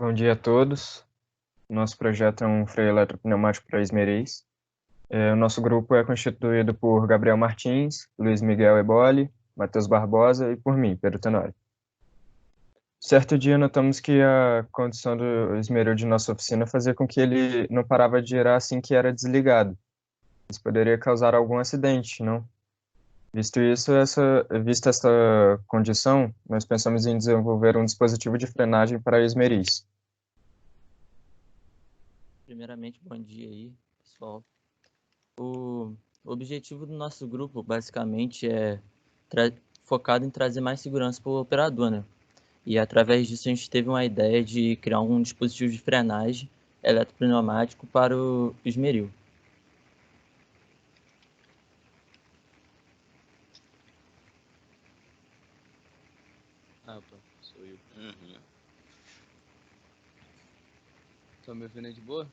Bom dia a todos. Nosso projeto é um freio eletropneumático para esmeris. O nosso grupo é constituído por Gabriel Martins, Luiz Miguel Eboli, Matheus Barbosa e por mim, Pedro Tenório. Certo dia notamos que a condição do esmeril de nossa oficina fazia com que ele não parava de girar assim que era desligado. Isso poderia causar algum acidente, não? Vista essa condição, nós pensamos em desenvolver um dispositivo de frenagem para esmeris. Primeiramente, bom dia aí, pessoal. O objetivo do nosso grupo, basicamente, é focado em trazer mais segurança para o operador, né? E através disso a gente teve uma ideia de criar um dispositivo de frenagem eletropneumático para o esmeril. Opa, sou eu. Tá me ouvindo aí de boa?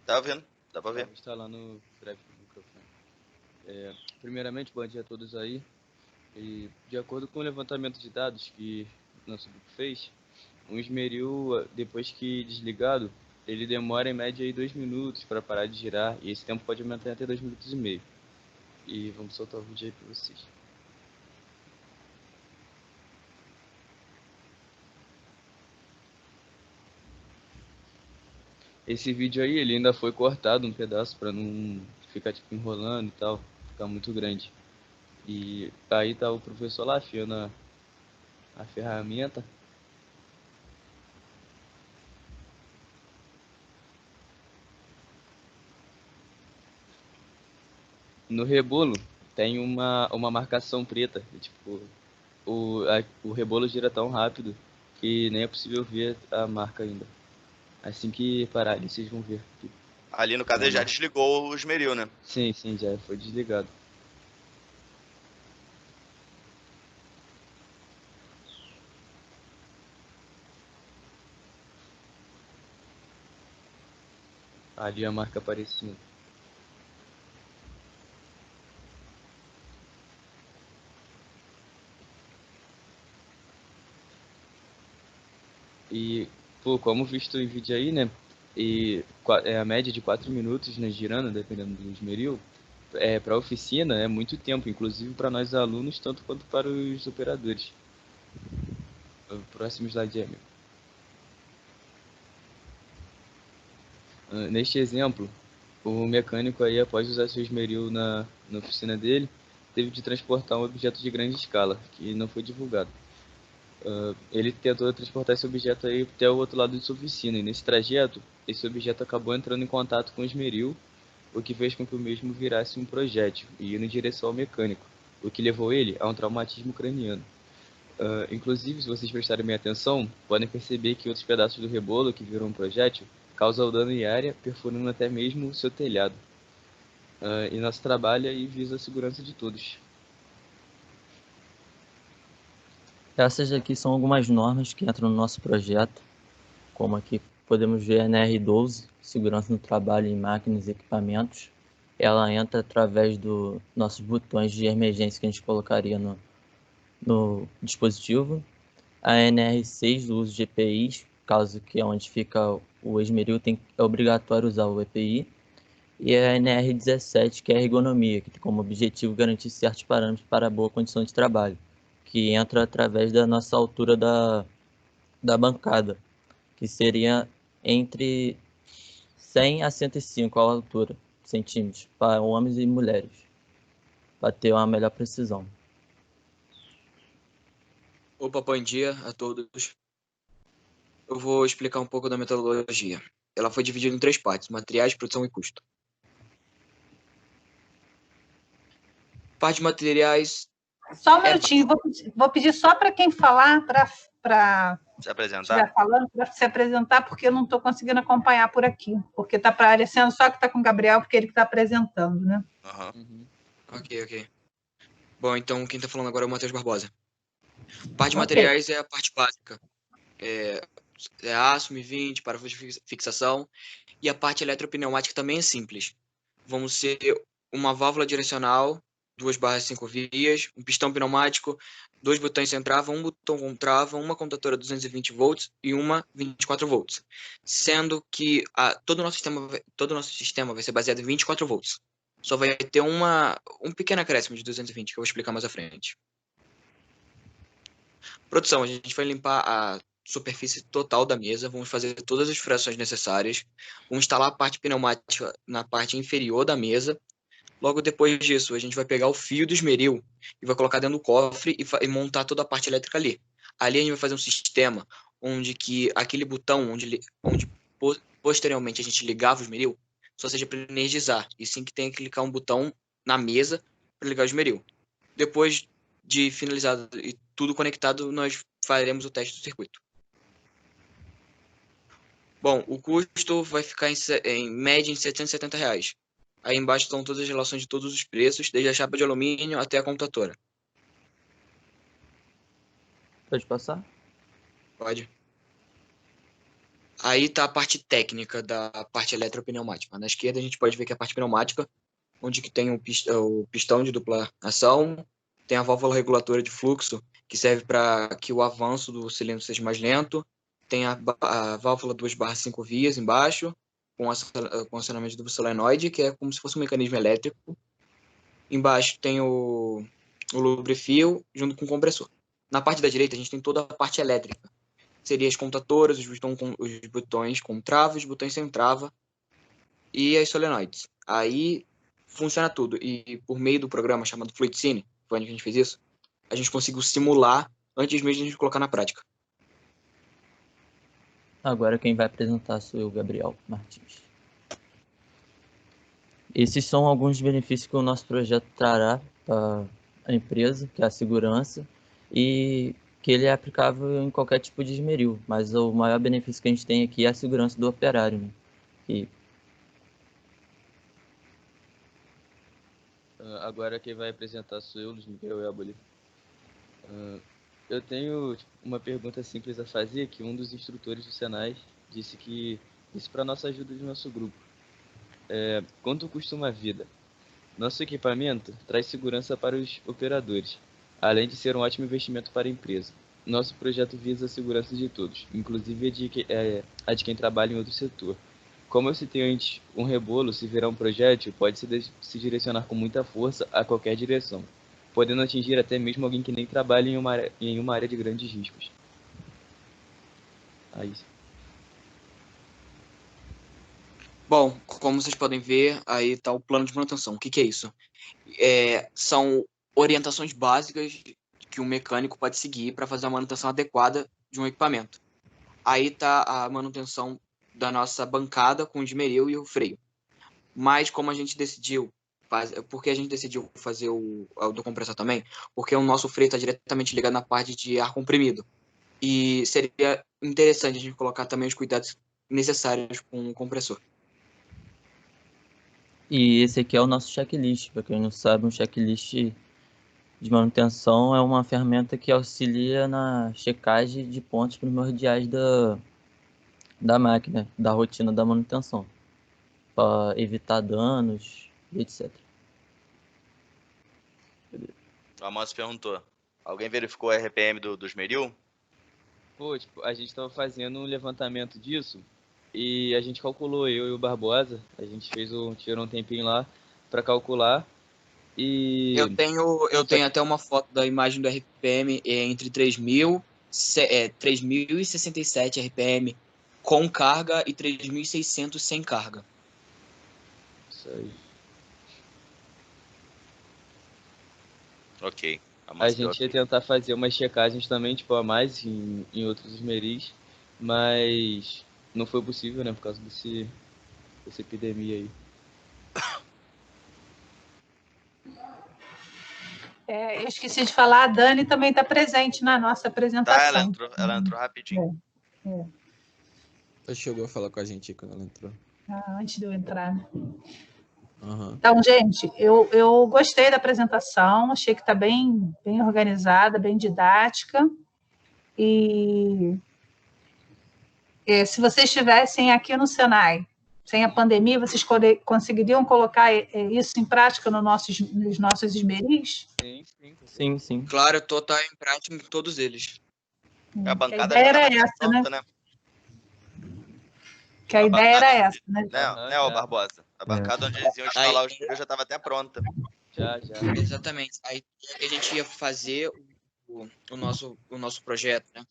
Tá vendo? Dá pra ver. Tava instalando o breve do microfone. Primeiramente, bom dia a todos aí. E de acordo com o levantamento de dados que nosso grupo fez, um esmeril, depois que desligado, ele demora em média aí 2 minutos para parar de girar, e esse tempo pode aumentar até 2 minutos e meio. E vamos soltar o vídeo aí para vocês. Esse vídeo aí, ele ainda foi cortado um pedaço para não ficar tipo enrolando e tal, ficar muito grande. E aí tá o professor lá afiando a ferramenta. No rebolo tem uma marcação preta. Tipo, o rebolo gira tão rápido que nem é possível ver a marca ainda. Assim que parar ali, vocês vão ver. Ali no caso ele já desligou o esmeril, né? Sim, já foi desligado. Ali a marca aparecendo. E, pô, como visto em vídeo aí, né? E a média de 4 minutos, né, girando, dependendo do esmeril. Para oficina é muito tempo, inclusive para nós alunos, tanto quanto para os operadores. O próximo slide, amigo. Neste exemplo, o mecânico aí, após usar seu esmeril na oficina dele, teve de transportar um objeto de grande escala, que não foi divulgado. Ele tentou transportar esse objeto aí até o outro lado de sua oficina, e nesse trajeto, esse objeto acabou entrando em contato com o esmeril, o que fez com que o mesmo virasse um projétil e indo em direção ao mecânico, o que levou ele a um traumatismo craniano. Inclusive, se vocês prestarem bem atenção, podem perceber que outros pedaços do rebolo que viram um projétil causam dano em área, perfurando até mesmo o seu telhado. E nosso trabalho aí visa a segurança de todos. Essas aqui são algumas normas que entram no nosso projeto, como aqui podemos ver a NR12, Segurança no Trabalho em Máquinas e Equipamentos. Ela entra através dos nossos botões de emergência que a gente colocaria no dispositivo. A NR6, o uso de EPIs, caso que é onde fica o esmeril, é obrigatório usar o EPI. E a NR17, que é a ergonomia, que tem como objetivo garantir certos parâmetros para boa condição de trabalho, que entra através da nossa altura da bancada, que seria entre 100 a 105 a altura, centímetros, para homens e mulheres, para ter uma melhor precisão. Opa, bom dia a todos. Eu vou explicar um pouco da metodologia. Ela foi dividida em 3 partes: materiais, produção e custo. Parte de materiais. Só um minutinho, vou pedir só para quem falar, para Se apresentar. estiver falando, para se apresentar, porque eu não estou conseguindo acompanhar por aqui, porque está parecendo só que está com o Gabriel, porque ele que está apresentando, né? Ok. Bom, então quem está falando agora é o Matheus Barbosa. Parte de materiais é a parte básica. É aço, M20, parafuso de fixação. E a parte eletropneumática também é simples. Vamos ser uma válvula direcional 2/5 vias, um pistão pneumático, 2 botões sem trava, um botão com trava, uma contatora 220 volts e uma 24 volts. Sendo que todo o nosso sistema vai ser baseado em 24 volts. Só vai ter um pequeno acréscimo de 220, que eu vou explicar mais à frente. Produção, a gente vai limpar a superfície total da mesa, vamos fazer todas as furações necessárias, vamos instalar a parte pneumática na parte inferior da mesa. Logo depois disso, a gente vai pegar o fio do esmeril e vai colocar dentro do cofre e montar toda a parte elétrica ali. Ali a gente vai fazer um sistema onde que aquele botão onde posteriormente a gente ligava o esmeril só seja para energizar, e sim que tenha que clicar um botão na mesa para ligar o esmeril. Depois de finalizado e tudo conectado, nós faremos o teste do circuito. Bom, o custo vai ficar em média em R$770. Aí embaixo estão todas as relações de todos os preços, desde a chapa de alumínio até a computadora. Pode passar? Pode. Aí está a parte técnica da parte eletropneumática. Na esquerda a gente pode ver que é a parte pneumática, onde que tem o pistão de dupla ação, tem a válvula reguladora de fluxo, que serve para que o avanço do cilindro seja mais lento, tem a válvula 2/5 vias embaixo, com acionamento do solenoide, que é como se fosse um mecanismo elétrico. Embaixo tem o lubrifio, junto com o compressor. Na parte da direita, a gente tem toda a parte elétrica. Seria as contatoras, os botões com trava, os botões sem trava e as solenoides. Aí funciona tudo. E por meio do programa chamado FluidCine, foi onde a gente fez isso, a gente conseguiu simular antes mesmo de a gente colocar na prática. Agora quem vai apresentar sou eu, Gabriel Martins. Esses são alguns benefícios que o nosso projeto trará para a empresa, que é a segurança, e que ele é aplicável em qualquer tipo de esmeril, mas o maior benefício que a gente tem aqui é a segurança do operário, né? E Agora quem vai apresentar sou eu, Luiz Miguel Éboli. Eu tenho uma pergunta simples a fazer, que um dos instrutores do Senai disse para nossa ajuda de nosso grupo. Quanto custa uma vida? Nosso equipamento traz segurança para os operadores, além de ser um ótimo investimento para a empresa. Nosso projeto visa a segurança de todos, inclusive a de quem trabalha em outro setor. Como eu citei antes, um rebolo, se virar um projétil, pode se direcionar com muita força a qualquer direção, podendo atingir até mesmo alguém que nem trabalha em uma área de grandes riscos. Aí. Bom, como vocês podem ver, aí está o plano de manutenção. O que é isso? São orientações básicas que um mecânico pode seguir para fazer a manutenção adequada de um equipamento. Aí está a manutenção da nossa bancada com o esmeril e o freio. Mas como a gente decidiu, porque a gente decidiu fazer o do compressor também, porque o nosso freio está diretamente ligado na parte de ar comprimido. E seria interessante a gente colocar também os cuidados necessários com o compressor. E esse aqui é o nosso checklist. Para quem não sabe, um checklist de manutenção é uma ferramenta que auxilia na checagem de pontos primordiais da máquina, da rotina da manutenção, para evitar danos e etc. O Amos perguntou. Alguém verificou o RPM do esmeril? Pô, a gente estava fazendo um levantamento disso e a gente calculou, eu e o Barbosa, a gente tirou um tempinho lá para calcular e... Eu tenho até uma foto da imagem do RPM entre 3.067 RPM com carga e 3.600 sem carga. Isso aí. Ok. A gente ia tentar fazer umas checagens também, a mais em outros esmeris, mas não foi possível, né, por causa dessa epidemia aí. Eu esqueci de falar, a Dani também está presente na nossa apresentação. Tá, ela entrou rapidinho. Ela chegou a falar com a gente quando ela entrou. Antes de eu entrar. Uhum. Então, gente, eu gostei da apresentação, achei que está bem organizada, bem didática. E se vocês estivessem aqui no Senai, sem a pandemia, vocês conseguiriam colocar isso em prática nos nossos esmeris? Sim. Claro, tá em prática em todos eles. A bancada ideia já era tava essa, pronta, né? Que a ideia era essa, né? Né, ô Barbosa? A bancada onde eles iam instalar os pneus já estava até pronta. Já. Exatamente. Aí a gente ia fazer o nosso projeto, né?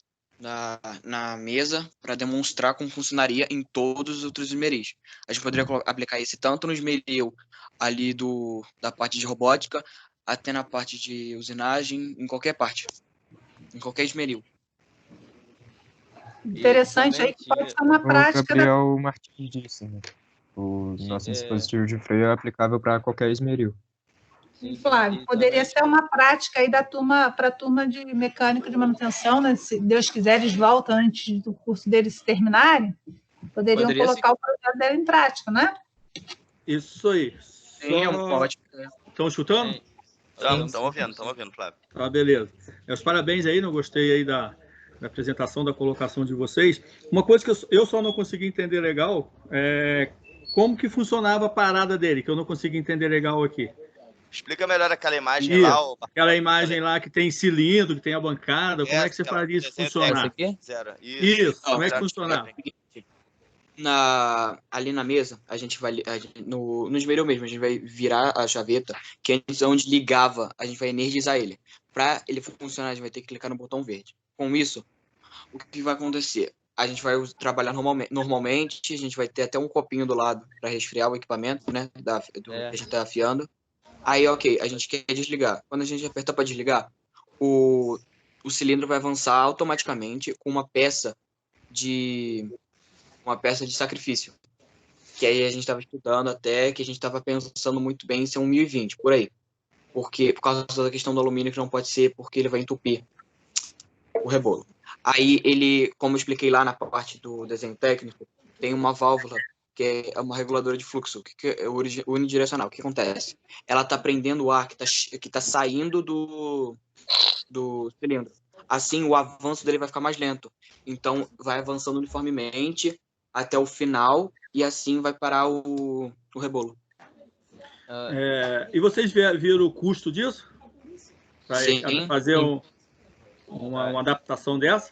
Na mesa para demonstrar como funcionaria em todos os outros esmeris. A gente poderia aplicar esse tanto no esmeril ali da parte de robótica, até na parte de usinagem, em qualquer parte. Em qualquer esmeril. Interessante aí que pode ser uma O prática. Gabriel Martins disse, né? O nosso dispositivo de freio é aplicável para qualquer esmeril. Flávio, poderia ser uma prática aí para a turma de mecânico de manutenção, né? Se Deus quiser, eles voltam antes do curso deles se terminarem, poderiam colocar o projeto dele em prática, né? Isso aí. Sim, é uma ótima. Estão escutando? Estamos ouvindo, Flávio. Ah, beleza. Meus parabéns aí, não gostei aí da apresentação, da colocação de vocês. Uma coisa que eu só não consegui entender legal é como que funcionava a parada dele, que eu não consegui entender legal aqui. Explica melhor aquela imagem lá. Aquela imagem lá que tem cilindro, que tem a bancada, como é que você faria isso funcionar? Isso, como é que funcionava? Ali na mesa, a gente vai, no esmeril mesmo, a gente vai virar a chaveta, que antes onde ligava, a gente vai energizar ele. Para ele funcionar, a gente vai ter que clicar no botão verde. Com isso, o que vai acontecer? A gente vai trabalhar normalmente, a gente vai ter até um copinho do lado para resfriar o equipamento, né, que a gente está afiando. Aí, ok, a gente quer desligar. Quando a gente apertar para desligar, o cilindro vai avançar automaticamente com uma peça de sacrifício. Que aí a gente estava estudando até, que a gente estava pensando muito bem em ser um 1020, por aí. Por causa da questão do alumínio, que não pode ser, porque ele vai entupir o rebolo. Aí ele, como eu expliquei lá na parte do desenho técnico, tem uma válvula que é uma reguladora de fluxo, que é unidirecional. O que acontece? Ela está prendendo o ar que tá saindo do cilindro. Assim, o avanço dele vai ficar mais lento. Então, vai avançando uniformemente até o final e assim vai parar o rebolo. E vocês viram o custo disso? Para fazer uma adaptação dessa?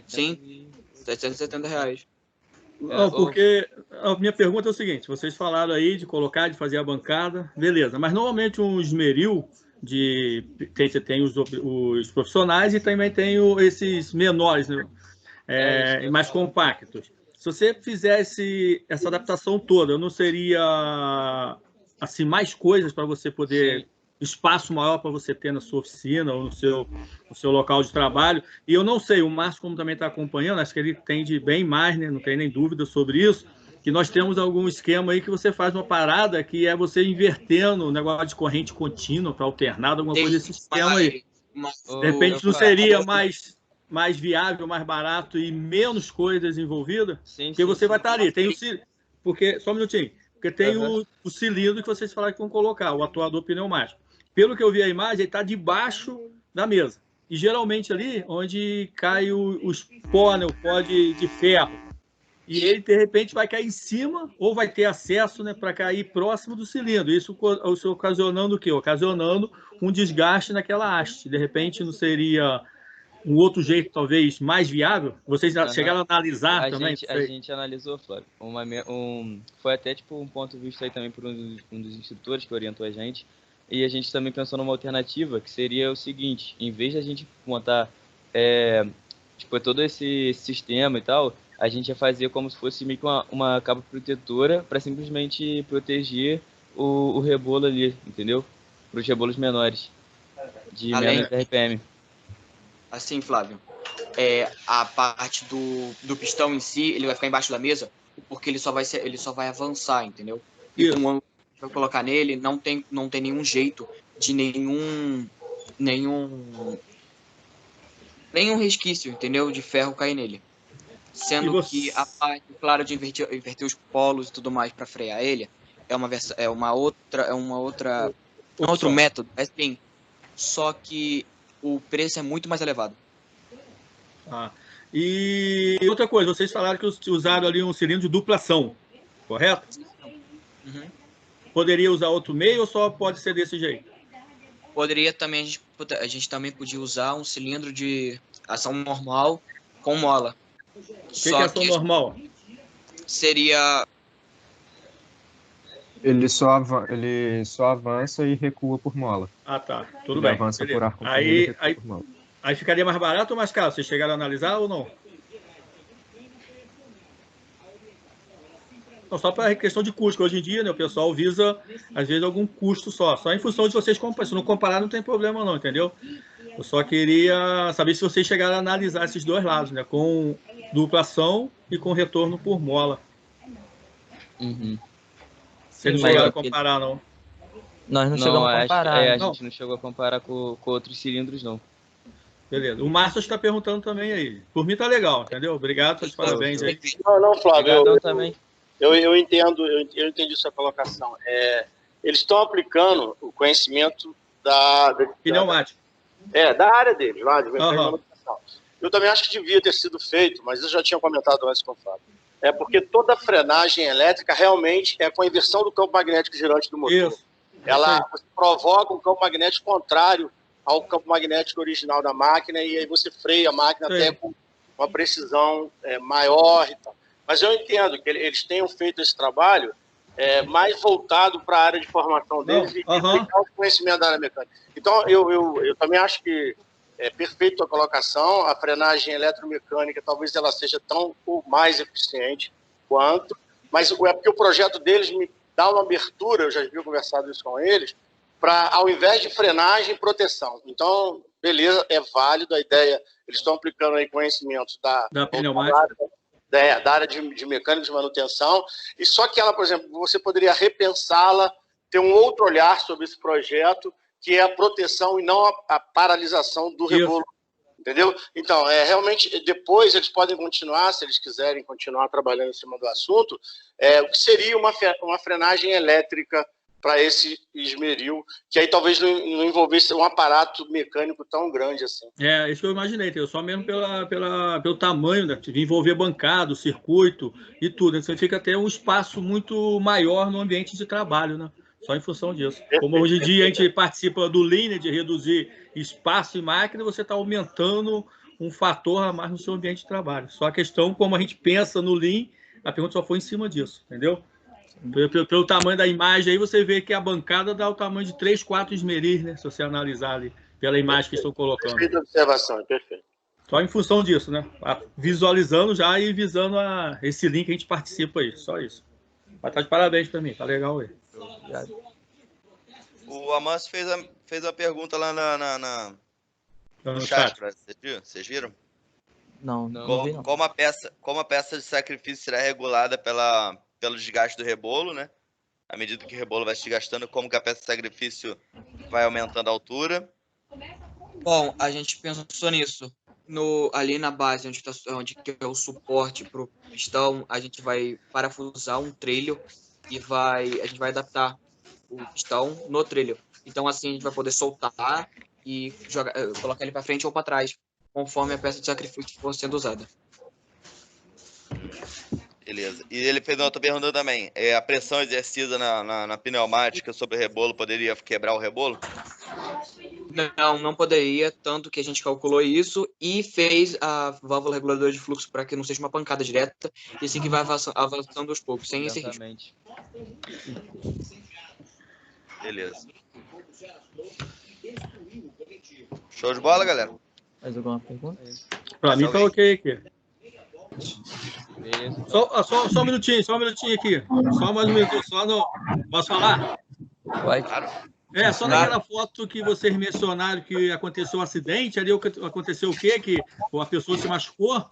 Sim, R$770. Não, porque a minha pergunta é o seguinte: vocês falaram aí de colocar, de fazer a bancada, beleza, mas normalmente um esmeril tem os profissionais e também tem esses menores, né? Mais compactos. Se você fizesse essa adaptação toda, não seria assim mais coisas para você poder espaço maior para você ter na sua oficina ou no seu local de trabalho? E eu não sei, o Márcio, como também está acompanhando, acho que ele entende bem mais, né? Não tem nem dúvida sobre isso, que nós temos algum esquema aí que você faz uma parada que é você invertendo o negócio de corrente contínua para alternado, alguma coisa desse esquema aí. De repente não seria mais viável, mais barato e menos coisas envolvidas? Porque você vai estar ali, tem só um minutinho, porque tem o cilindro que vocês falaram que vão colocar, o atuador pneumático. Pelo que eu vi a imagem, ele está debaixo da mesa. E geralmente ali onde cai o pó, né, o pó de ferro. E ele, de repente, vai cair em cima ou vai ter acesso, né, para cair próximo do cilindro. Isso ocasionando o quê? Ocasionando um desgaste naquela haste. De repente, não seria um outro jeito, talvez, mais viável? Vocês chegaram a analisar também? A gente analisou, Flávio. Foi até tipo um ponto visto aí também por um dos instrutores que orientou a gente. E a gente também pensou numa alternativa, que seria o seguinte: em vez de a gente montar todo esse sistema e tal, a gente ia fazer como se fosse meio que uma capa protetora para simplesmente proteger o rebolo ali, entendeu? Para os rebolos menores, de menos RPM. Assim, Flávio, a parte do pistão em si, ele vai ficar embaixo da mesa, porque ele só vai avançar, entendeu? Então, vai colocar nele, não tem nenhum jeito de nenhum resquício, entendeu? De ferro cair nele. Sendo que a parte, claro, de inverter os polos e tudo mais para frear ele, é um outro método, sim. Só que o preço é muito mais elevado. E outra coisa, vocês falaram que usaram ali um cilindro de duplação. correto? Uhum. Poderia usar outro meio ou só pode ser desse jeito? Poderia também, a gente também podia usar um cilindro de ação normal com mola. O que é ação normal? Seria... Ele só avança e recua por mola. Ah, tá. Tudo Ele bem. avança Beleza. por ar comprimido e recua Aí por mola. ficaria mais barato ou mais caro? Vocês chegaram a analisar ou não? Não, só para questão de custo, que hoje em dia, né, o pessoal visa, às vezes, algum custo só em função de vocês compararem. Se não comparar, não tem problema não, entendeu? Eu só queria saber se vocês chegaram a analisar esses dois lados, né, com dupla ação e com retorno por mola. Uhum. Vocês não Sim, chegaram a mas- comparar, não? Não chegamos a comparar. a Não. gente não chegou a comparar com outros cilindros, não. Beleza. O Márcio está perguntando também aí. Por mim tá legal, entendeu? Obrigado, pelos parabéns aí. Não, Flávio, Obrigadão também. eu entendi sua colocação. Eles estão aplicando o conhecimento da Pneumático. da área deles, lá de mecânica e Aham. manutenção. Eu também acho que devia ter sido feito, mas eu já tinha comentado antes com o Fábio. É porque toda frenagem elétrica realmente é com a inversão do campo magnético girante do motor. Isso. Ela provoca um campo magnético contrário ao campo magnético original da máquina e aí você freia a máquina Sim. até com uma precisão maior e tal. Mas eu entendo que eles tenham feito esse trabalho mais voltado para a área de formação deles e aplicar o conhecimento da área mecânica. Então, eu também acho que é perfeito a colocação. A frenagem eletromecânica talvez ela seja tão ou mais eficiente quanto, mas é porque o projeto deles me dá uma abertura, eu já havia conversado isso com eles, para, ao invés de frenagem, proteção. Então, beleza, é válido a ideia. Eles estão aplicando aí conhecimentos Da pneumática. da área de mecânica de manutenção, e só que ela, por exemplo, você poderia repensá-la, ter um outro olhar sobre esse projeto, que é a proteção e não a paralisação do rebolo. Entendeu? Então, realmente, depois eles podem continuar, se eles quiserem continuar trabalhando em cima do assunto, o que seria uma frenagem elétrica para esse esmeril, que aí talvez não envolvesse um aparato mecânico tão grande assim. Isso que eu imaginei, entendeu? Só mesmo pelo tamanho, né? De envolver bancada, o circuito e tudo. Você fica até um espaço muito maior no ambiente de trabalho, né? Só em função disso. Como hoje em dia a gente participa do Lean, né, de reduzir espaço e máquina, você está aumentando um fator a mais no seu ambiente de trabalho. Só a questão, como a gente pensa no Lean, a pergunta só foi em cima disso, entendeu? Pelo tamanho da imagem aí, você vê que a bancada dá o tamanho de 3, 4 esmeris, né? Se você analisar ali, pela imagem que estão colocando. Perfeita observação, perfeito. Só em função disso, né? Visualizando já e visando esse link que a gente participa aí, só isso. Mas tá de parabéns para mim, tá legal aí. Obrigado. O Amâncio fez a pergunta lá no chat. Vocês viram? Não vi, não. Como a peça de sacrifício será regulada pelo desgaste do rebolo, né? À medida que o rebolo vai se desgastando, como que a peça de sacrifício vai aumentando a altura? Bom, a gente pensou nisso. Ali na base, onde que é o suporte para o pistão, a gente vai parafusar um trilho e a gente vai adaptar o pistão no trilho. Então, assim, a gente vai poder soltar e colocar ele para frente ou para trás, conforme a peça de sacrifício for sendo usada. Beleza. E ele fez outra pergunta também. A pressão exercida na pneumática sobre o rebolo poderia quebrar o rebolo? Não poderia, tanto que a gente calculou isso e fez a válvula reguladora de fluxo para que não seja uma pancada direta, e assim que vai avançando aos poucos, sem esse risco. Beleza. Show de bola, galera? Mais alguma pergunta? Para mim tá ok aqui. Beleza. Só um minutinho aqui. Só mais um minuto, Posso falar? Pode. Claro. Só naquela foto que vocês mencionaram que aconteceu um acidente, ali aconteceu o quê? Que a pessoa se machucou?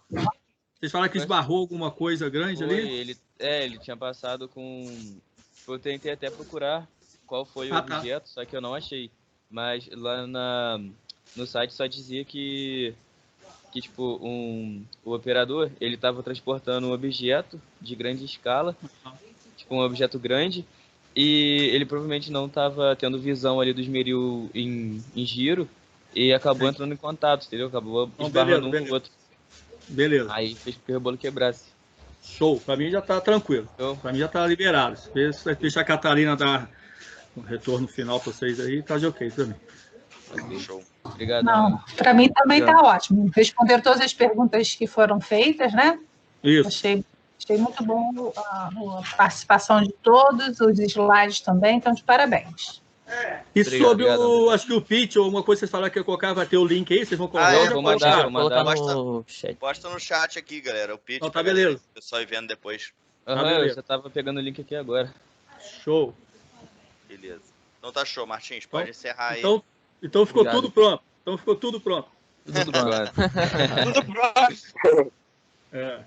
Vocês falaram que esbarrou alguma coisa grande ali? Ele tinha passado com... Eu tentei até procurar qual foi o objeto, só que eu não achei. Mas lá no site só dizia que tipo, o operador, ele estava transportando um objeto de grande escala, tipo um objeto grande, e ele provavelmente não estava tendo visão ali do esmeril em giro e acabou entrando em contato, entendeu? Acabou esbarrando um com o outro. Beleza. Aí fez com que o rebolo quebrasse. Show. Para mim já está tranquilo. Para mim já está liberado. Se deixar a Catarina dar um retorno final para vocês aí, tá de ok para mim. Show. Obrigado. Não, para mim também está ótimo. Responderam todas as perguntas que foram feitas, né? Isso. Achei muito bom a participação de todos, os slides também, então de parabéns. E sobre acho que o pitch ou uma coisa que vocês falaram que eu colocar, vai ter o link aí, vocês vão colocar? Vou mandar no chat. Posta no chat aqui, galera, o pitch. Então, tá beleza. O pessoal ir vendo depois. Eu já tava pegando o link aqui agora. Show. Beleza. Então tá show, Martins, pode encerrar aí. Então ficou tudo pronto. Tudo pronto. Tudo pronto. Tudo pronto. É.